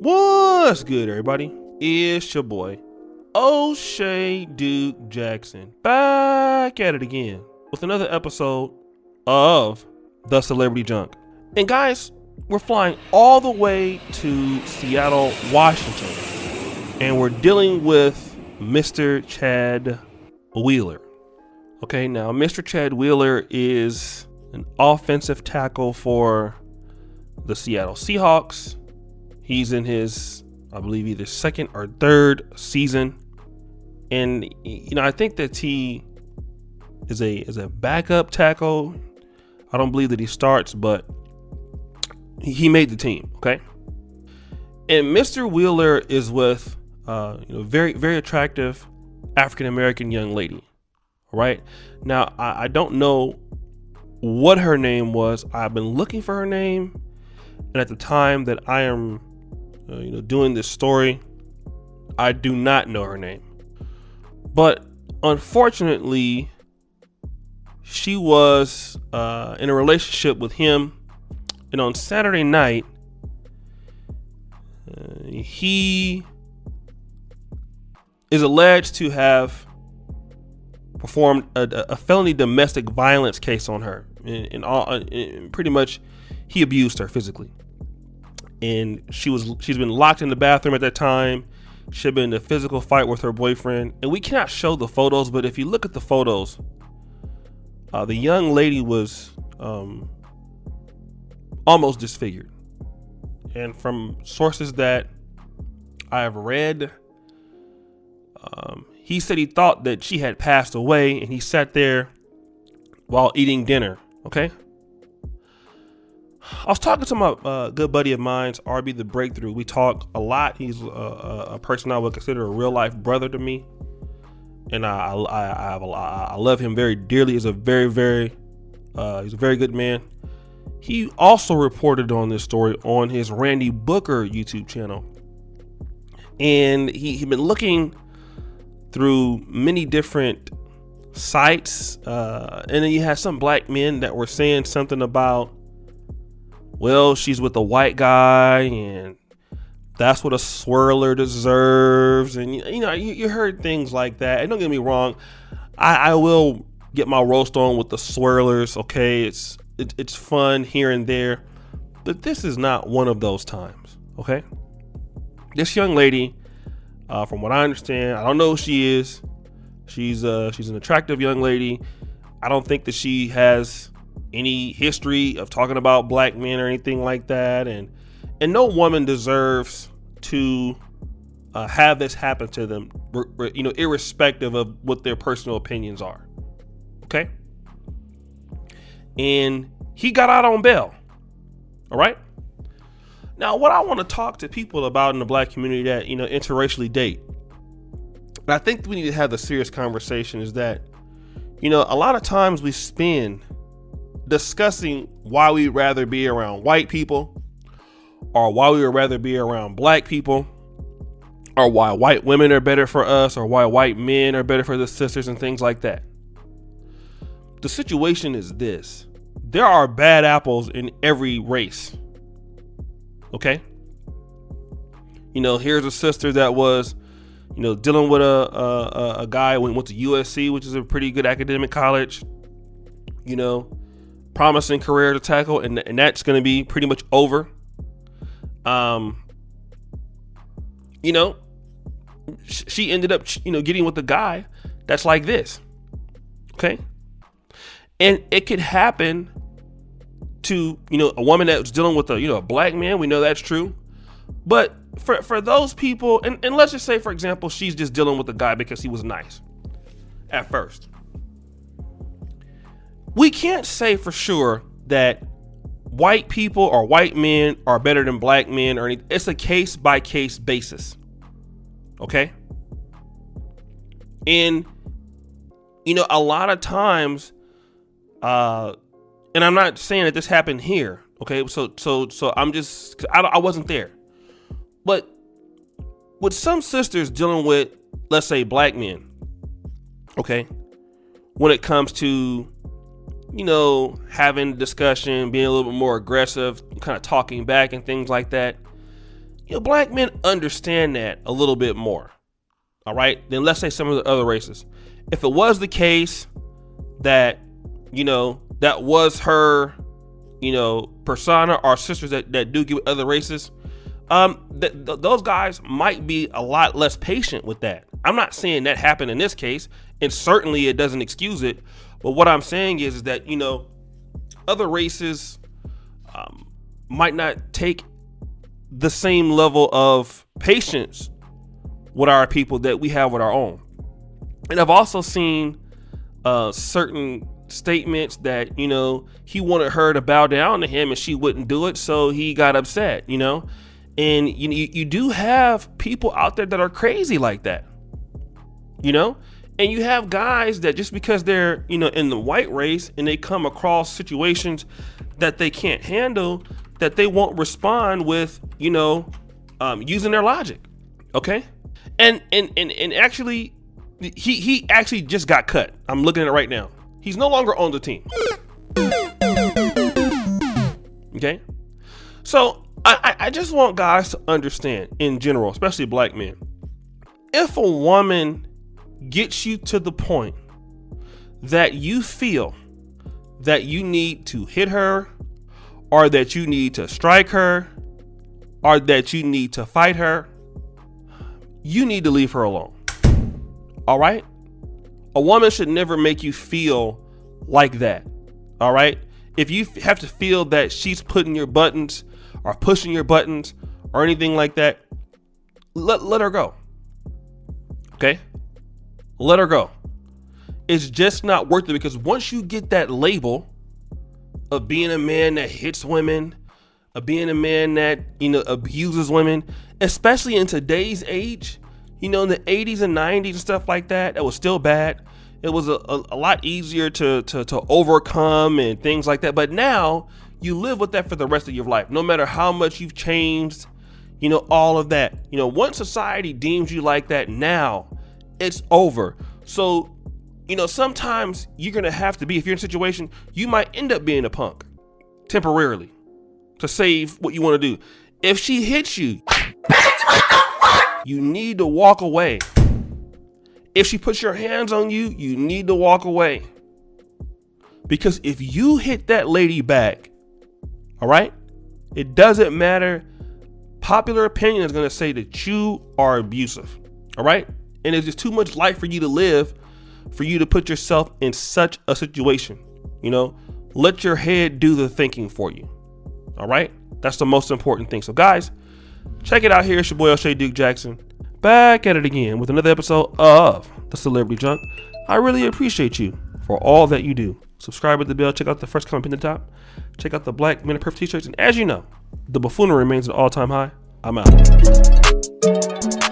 What's good, everybody? It's your boy, O'Shea Duke Jackson, back at it again with another episode of The Celebrity Junk. And guys, we're flying all the way to Seattle, Washington, and we're dealing with Mr. Chad Wheeler. Okay, now Mr. Chad Wheeler is an offensive tackle for the Seattle Seahawks. He's in his, I believe, either second or third season. And, I think that he is a backup tackle. I don't believe that he starts, but he made the team, okay? And Mr. Wheeler is with, very, very attractive African-American young lady, all right? Now, I don't know what her name was. I've been looking for her name. And at the time that I am doing this story, I do not know her name. But unfortunately, she was in a relationship with him. And on Saturday night, he is alleged to have performed a felony domestic violence case on her. And pretty much, he abused her physically. And she's been locked in the bathroom at that time. She'd been in a physical fight with her boyfriend. And we cannot show the photos, but if you look at the photos, the young lady was almost disfigured. And from sources that I have read, he said he thought that she had passed away, and he sat there while eating dinner. Okay. I was talking to my good buddy of mine, RB the Breakthrough. We talk a lot. He's a person I would consider a real life brother to me, and I love him very dearly. He's a very good man. He also reported on this story on his Randy Booker YouTube channel, and he'd been looking through many different sites, and then you had some black men that were saying something about, well, she's with a white guy and that's what a swirler deserves. And, you heard things like that. And don't get me wrong, I will get my roast on with the swirlers. Okay. It's fun here and there, but this is not one of those times. Okay. This young lady, from what I understand, I don't know who she is. She's an attractive young lady. I don't think that she has any history of talking about black men or anything like that, and no woman deserves to have this happen to them, irrespective of what their personal opinions are. Okay. And he got out on bail. All right. Now, what I want to talk to people about in the black community that interracially date, and I think we need to have the serious conversation, is that a lot of times we spend discussing why we'd rather be around white people, or why we would rather be around black people, or why white women are better for us, or why white men are better for the sisters, and things like that. The situation is this: there are bad apples in every race. Okay. Here's a sister that was, dealing with a guy who went to USC, which is a pretty good academic college, promising career to tackle, and that's going to be pretty much over. She ended up, getting with the guy that's like this. Okay. And it could happen to, a woman that's dealing with a black man. We know that's true. But for those people, and let's just say, for example, she's just dealing with the guy because he was nice at first. We can't say for sure that white people or white men are better than black men or anything. It's a case by case basis. Okay. And, a lot of times, and I'm not saying that this happened here. Okay. So I wasn't there, but with some sisters dealing with, let's say, black men. Okay. When it comes to, having discussion, being a little bit more aggressive, kind of talking back and things like that. black men understand that a little bit more, all right, than let's say some of the other races. If it was the case that, that was her, persona, or sisters that do get with other races, those guys might be a lot less patient with that. I'm not saying that happened in this case, and certainly it doesn't excuse it. But what I'm saying is that, other races might not take the same level of patience with our people that we have with our own. And I've also seen certain statements that, he wanted her to bow down to him and she wouldn't do it, so he got upset, and you do have people out there that are crazy like that, and you have guys that just because they're, in the white race and they come across situations that they can't handle, that they won't respond with, using their logic. Okay. And actually, he actually just got cut. I'm looking at it right now. He's no longer on the team. Okay. So I just want guys to understand in general, especially black men, if a woman gets you to the point that you feel that you need to hit her, or that you need to strike her, or that you need to fight her, you need to leave her alone. All right? A woman should never make you feel like that. All right? If you have to feel that she's putting your buttons or pushing your buttons or anything like that, let her go. Okay? Let her go. It's just not worth it, because once you get that label of being a man that hits women, of being a man that, abuses women, especially in today's age, in the 80s and 90s and stuff like that, it was still bad. It was a lot easier to overcome and things like that. But now you live with that for the rest of your life, no matter how much you've changed, all of that. Once society deems you like that, now it's over. So, sometimes you're going to have to be, if you're in a situation, you might end up being a punk temporarily to save what you want to do. If she hits you, you need to walk away. If she puts your hands on you, you need to walk away. Because if you hit that lady back, all right, it doesn't matter. Popular opinion is going to say that you are abusive. All right. And it's just too much life for you to live, for you to put yourself in such a situation. Let your head do the thinking for you. All right. That's the most important thing. So guys, check it out here. It's your boy O'Shea Duke Jackson, back at it again with another episode of The Celebrity Junk. I really appreciate you for all that you do. Subscribe with the bell. Check out the first comment in the top. Check out the Black Men of Perf t-shirts. And as you know, the buffoonery remains at an all-time high. I'm out.